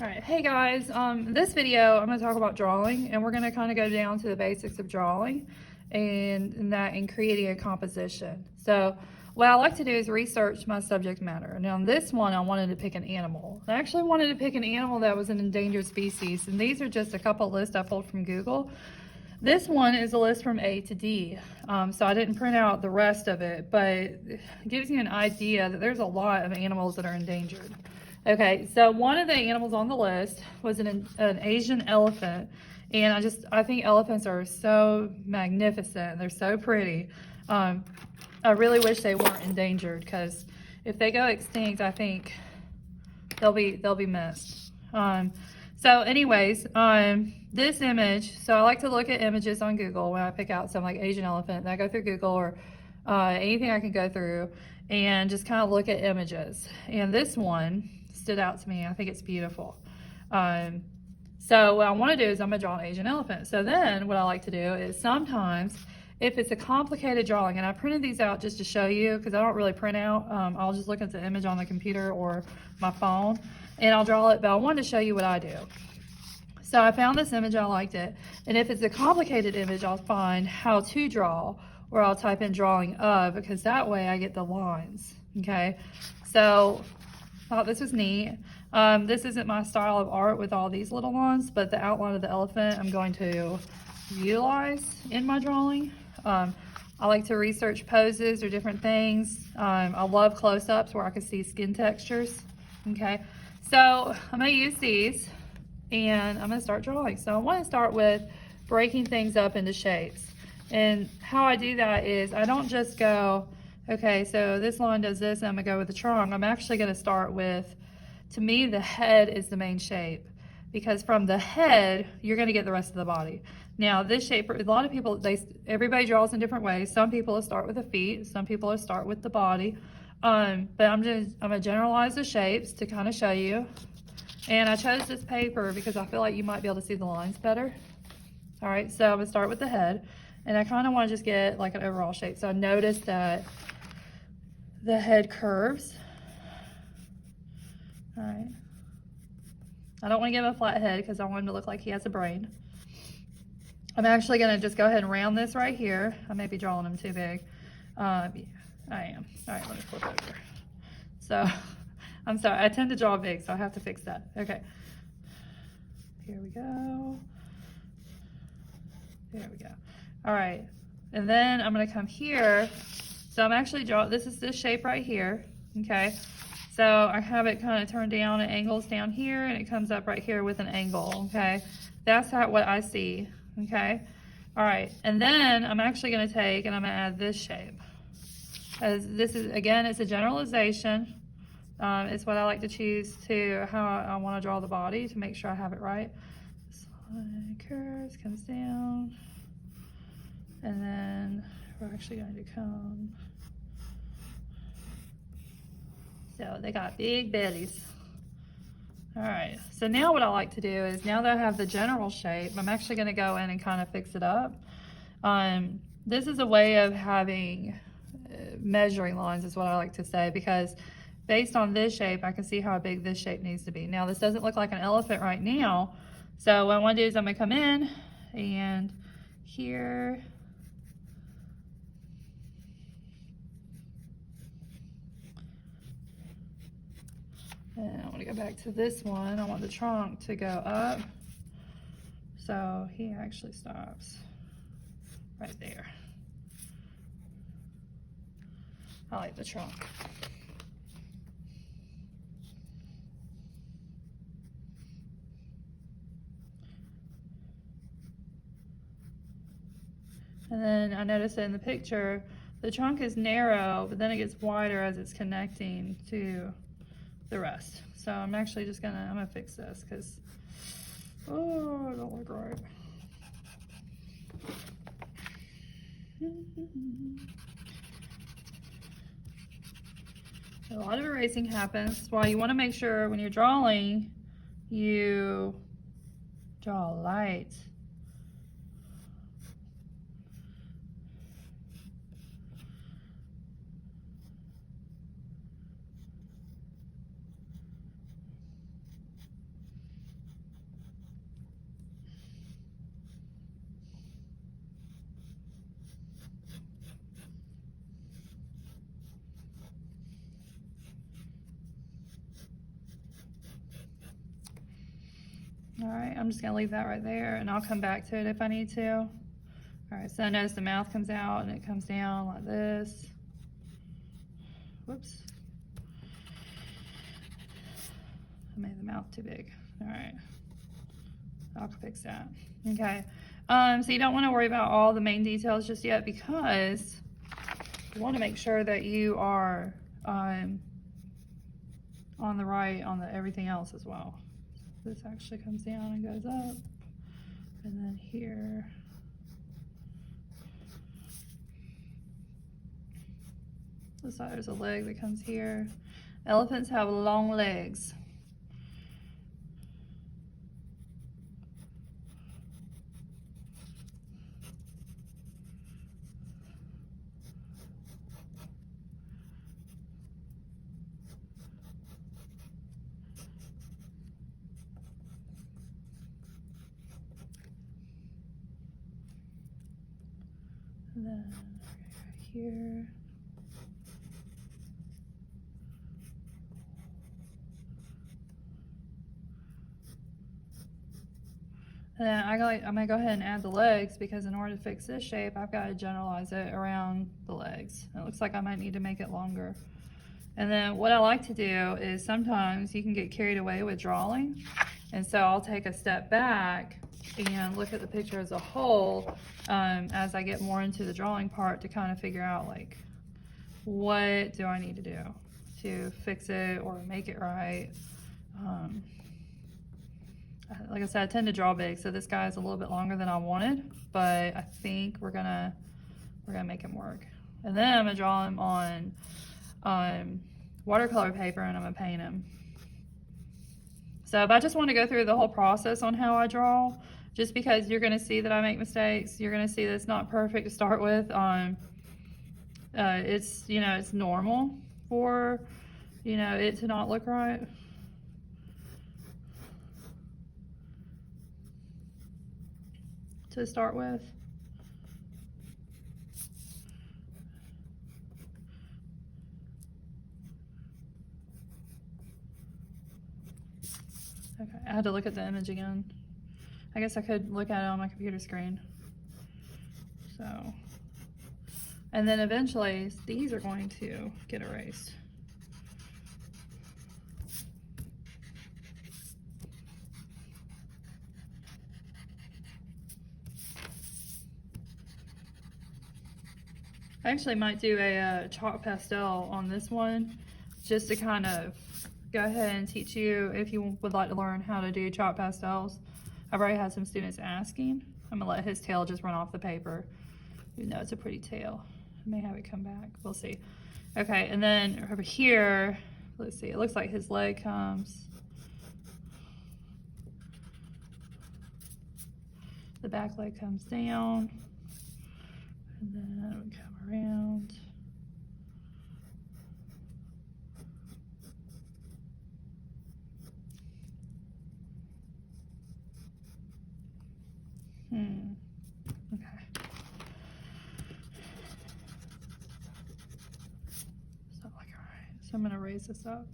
All right, hey guys, this video I'm going to talk about drawing, and we're going to kind of go down to the basics of drawing and creating a composition. So what I like to do is research my subject matter. Now on this one I wanted to pick an animal. I actually wanted to pick an animal that was an endangered species, and these are just a couple lists I pulled from Google. This one is a list from A to D, so I didn't print out the rest of it, but it gives you an idea that there's a lot of animals that are endangered. Okay, so one of the animals on the list was an Asian elephant, and I think elephants are so magnificent. They're so pretty. I really wish they weren't endangered, because if they go extinct, I think they'll be missed. So anyways, this image, so I like to look at images on Google when I pick out some like Asian elephant. And I go through Google or anything I can go through and just kind of look at images. And this one stood out to me. I think it's beautiful. So what I want to do is I'm going to draw an Asian elephant. So then what I like to do is sometimes if it's a complicated drawing, and I printed these out just to show you because I don't really print out, I'll just look at the image on the computer or my phone and I'll draw it, but I wanted to show you what I do. So I found this image, I liked it, and if it's a complicated image, I'll find how to draw, or I'll type in drawing of, because that way I get the lines, okay? So I thought this was neat. This isn't my style of art with all these little ones, but the outline of the elephant I'm going to utilize in my drawing. I like to research poses or different things. I love close-ups where I can see skin textures, okay? So I'm gonna use these and I'm gonna start drawing. So I wanna start with breaking things up into shapes. And how I do that is I don't just go, okay, so this line does this and I'm gonna go with the trunk. I'm actually gonna start with, to me, the head is the main shape, because from the head, you're gonna get the rest of the body. Now this shape, a lot of people, everybody draws in different ways. Some people will start with the feet, some people will start with the body. But I'm gonna generalize the shapes to kind of show you. And I chose this paper because I feel like you might be able to see the lines better. All right, so I'm gonna start with the head, and I kind of want to just get like an overall shape. So I noticed that the head curves. All right. I don't want to give him a flat head because I want him to look like he has a brain. I'm actually gonna just go ahead and round this right here. I may be drawing him too big. Yeah, I am. All right, let me flip over. So, I'm sorry, I tend to draw big, so I have to fix that. Okay. Here we go. There we go. All right, and then I'm gonna come here. So I'm actually this is this shape right here, okay? So I have it kind of turned down at angles down here, and it comes up right here with an angle, okay? That's what I see, okay? All right, and then I'm actually gonna take and I'm gonna add this shape. As this is, again, it's a generalization. It's what I like to choose to how I want to draw the body to make sure I have it right. This line curves, comes down, and then we're actually going to come. So they got big bellies. All right, so now what I like to do is, now that I have the general shape, I'm actually going to go in and kind of fix it up. This is a way of having measuring lines, is what I like to say, because based on this shape, I can see how big this shape needs to be. Now, this doesn't look like an elephant right now, so what I want to do is I'm going to come in and here. And I want to go back to this one. I want the trunk to go up. So he actually stops right there. I like the trunk. And then I noticed in the picture, the trunk is narrow, but then it gets wider as it's connecting to the rest. So I'm actually just I'm gonna fix this because, oh, it don't look right. A lot of erasing happens. That's why you want to make sure when you're drawing, you draw light. All right, I'm just gonna leave that right there and I'll come back to it if I need to. All right, so notice the mouth comes out and it comes down like this. Whoops. I made the mouth too big. All right, I'll fix that. Okay, so you don't wanna worry about all the main details just yet because you wanna make sure that you are on everything else as well. This actually comes down and goes up, and then here. Looks like there's a leg that comes here. Elephants have long legs. And then right here. And then I'm gonna go ahead and add the legs because in order to fix this shape, I've got to generalize it around the legs. It looks like I might need to make it longer. And then what I like to do is sometimes you can get carried away with drawing. And so I'll take a step back and look at the picture as a whole as I get more into the drawing part to kind of figure out like, what do I need to do to fix it or make it right? Like I said, I tend to draw big, so this guy is a little bit longer than I wanted, but I think we're gonna make him work. And then I'm gonna draw him on watercolor paper and I'm gonna paint him. So if I just want to go through the whole process on how I draw, just because you're gonna see that I make mistakes, you're gonna see that it's not perfect to start with. It's, you know, it's normal for, you know, it to not look right. To start with. Okay, I had to look at the image again. I guess I could look at it on my computer screen. So, and then eventually these are going to get erased. I actually might do a chalk pastel on this one just to kind of go ahead and teach you if you would like to learn how to do chalk pastels. I've already had some students asking. I'm gonna let his tail just run off the paper, even though it's a pretty tail. I may have it come back, we'll see. Okay, and then over here, let's see, it looks like his leg comes. The back leg comes down. And then we come around. Okay. It's not like all right. So I'm gonna raise this up.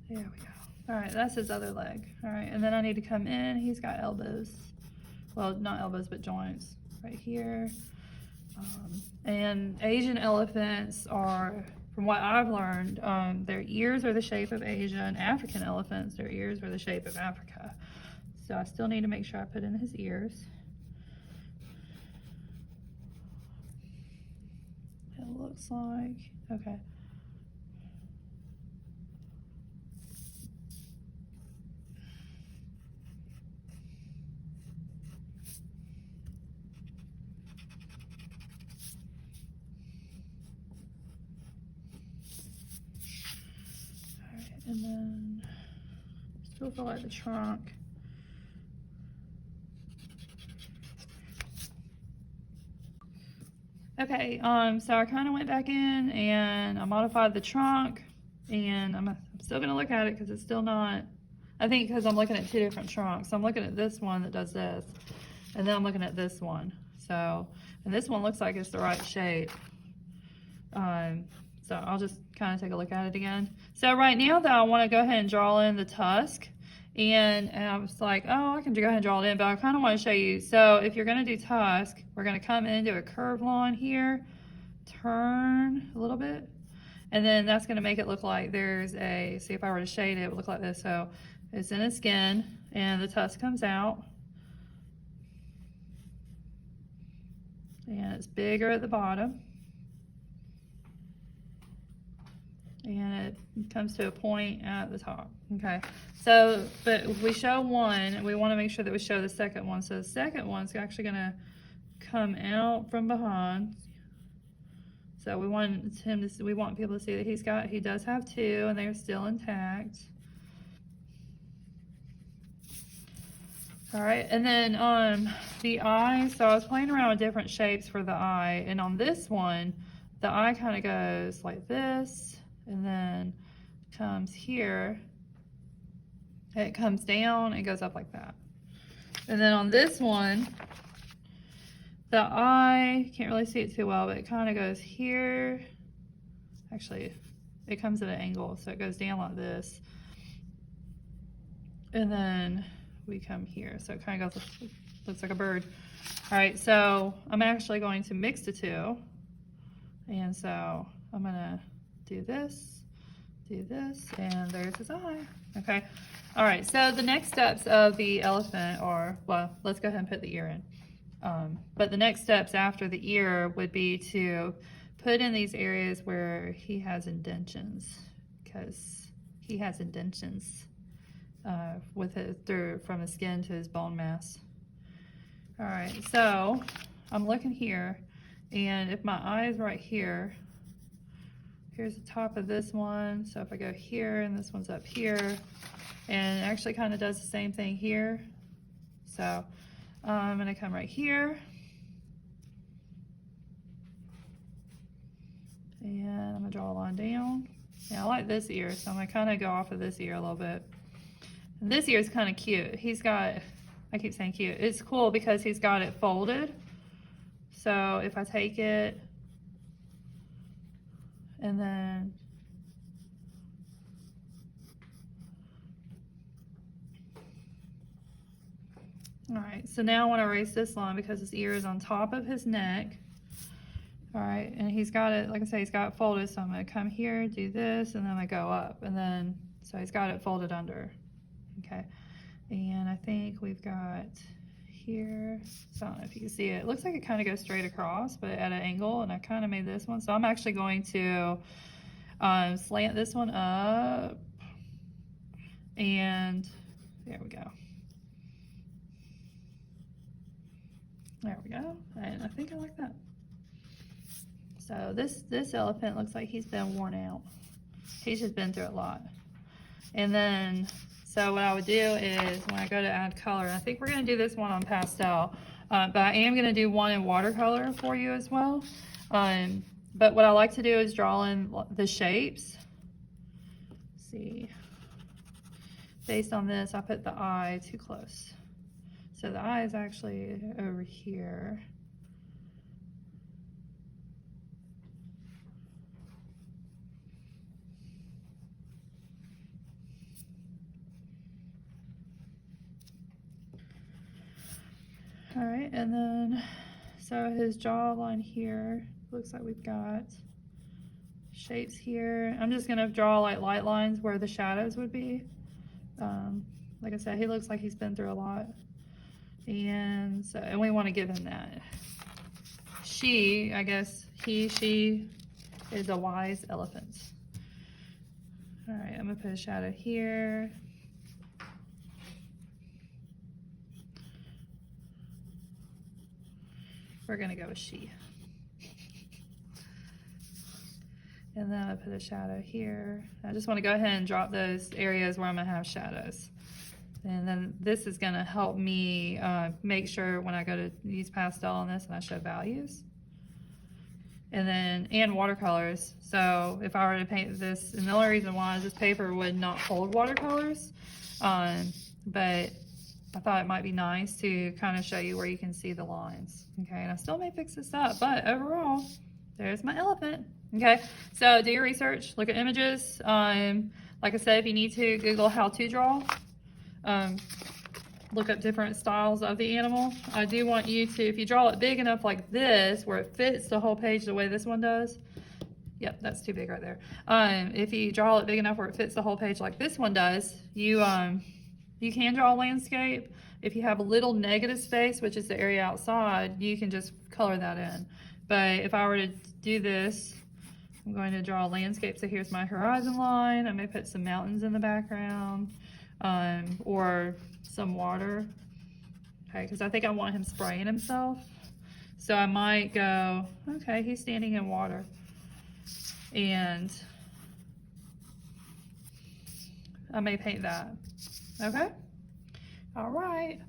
There we go. All right, that's his other leg. All right, and then I need to come in. He's got elbows. Well, not elbows, but joints right here. And Asian elephants are, from what I've learned, their ears are the shape of Asia, and African elephants, their ears are the shape of Africa. So I still need to make sure I put in his ears. It looks like, okay. And then still feel like the trunk. Okay, so I kind of went back in and I modified the trunk, and I'm still gonna look at it because it's still not I think because I'm looking at two different trunks. I'm looking at this one that does this, and then I'm looking at this one. So, and this one looks like it's the right shape. So I'll just kind of take a look at it again. So right now though, I want to go ahead and draw in the tusk. And I was like, oh, I can go ahead and draw it in, but I kind of want to show you. So if you're going to do tusk, we're going to come into a curved line here, turn a little bit, and then that's going to make it look like there's a, see if I were to shade it, it would look like this. So it's in his skin, and the tusk comes out. And it's bigger at the bottom. And it comes to a point at the top. Okay, so, but if we show one, we want to make sure that we show the second one. So the second one's actually going to come out from behind. So we want him to, we want people to see that he does have two, and they're still intact. All right, and then the eye, so I was playing around with different shapes for the eye, and on this one, the eye kind of goes like this, and then comes here, it comes down and goes up like that. And then on this one, the eye, can't really see it too well, but it kind of goes here. Actually, it comes at an angle, so it goes down like this. And then we come here, so it kind of goes, looks like a bird. All right, so I'm actually going to mix the two. And so I'm gonna do this, and there's his eye. Okay, all right, so the next steps of the elephant are, well, let's go ahead and put the ear in. But the next steps after the ear would be to put in these areas where he has indentions, because he has indentions with it from his skin to his bone mass. All right, so I'm looking here, and if my eye is right here, here's the top of this one. So if I go here, and this one's up here, and it actually kind of does the same thing here. So I'm gonna come right here, and I'm gonna draw a line down. Yeah, I like this ear, so I'm gonna kind of go off of this ear a little bit. And this ear is kind of cute. He's got, I keep saying cute, it's cool because he's got it folded. So if I take it, and then all right, so now I want to erase this line because his ear is on top of his neck. All right, and he's got it, like I say, he's got it folded, so I'm going to come here, do this, and then I go up, and then, so he's got it folded under. Okay, and I think we've got here, so I don't know if you can see it. It looks like it kind of goes straight across, but at an angle, and I kind of made this one. So I'm actually going to slant this one up, and there we go. There we go, and I think I like that. So this elephant looks like he's been worn out. He's just been through a lot. And then, so what I would do is when I go to add color, I think we're gonna do this one on pastel, but I am gonna do one in watercolor for you as well. But what I like to do is draw in the shapes. Let's see, based on this, I put the eye too close. So the eye is actually over here. All right, and then, so his jawline here, looks like we've got shapes here. I'm just gonna draw like light lines where the shadows would be. Like I said, he looks like he's been through a lot. And so, and we wanna give him that. She, I guess, she is a wise elephant. All right, I'm gonna put a shadow here. We're gonna go with she. And then I put a shadow here. I just wanna go ahead and drop those areas where I'm gonna have shadows. And then this is gonna help me make sure when I go to use pastel on this and I show values. And then, and watercolors. So if I were to paint this, and the only reason why is this paper would not hold watercolors. But I thought it might be nice to kind of show you where you can see the lines. Okay, and I still may fix this up, but overall, there's my elephant. Okay, so do your research, look at images. Like I said, if you need to, Google how to draw. Look up different styles of the animal. I do want you to, if you draw it big enough like this, where it fits the whole page the way this one does. Yep, that's too big right there. If you draw it big enough where it fits the whole page like this one does, you can draw a landscape. If you have a little negative space, which is the area outside, you can just color that in. But if I were to do this, I'm going to draw a landscape. So here's my horizon line. I may put some mountains in the background, or some water. Okay, because I think I want him spraying himself. So I might go, okay, he's standing in water. And I may paint that. Okay? All right.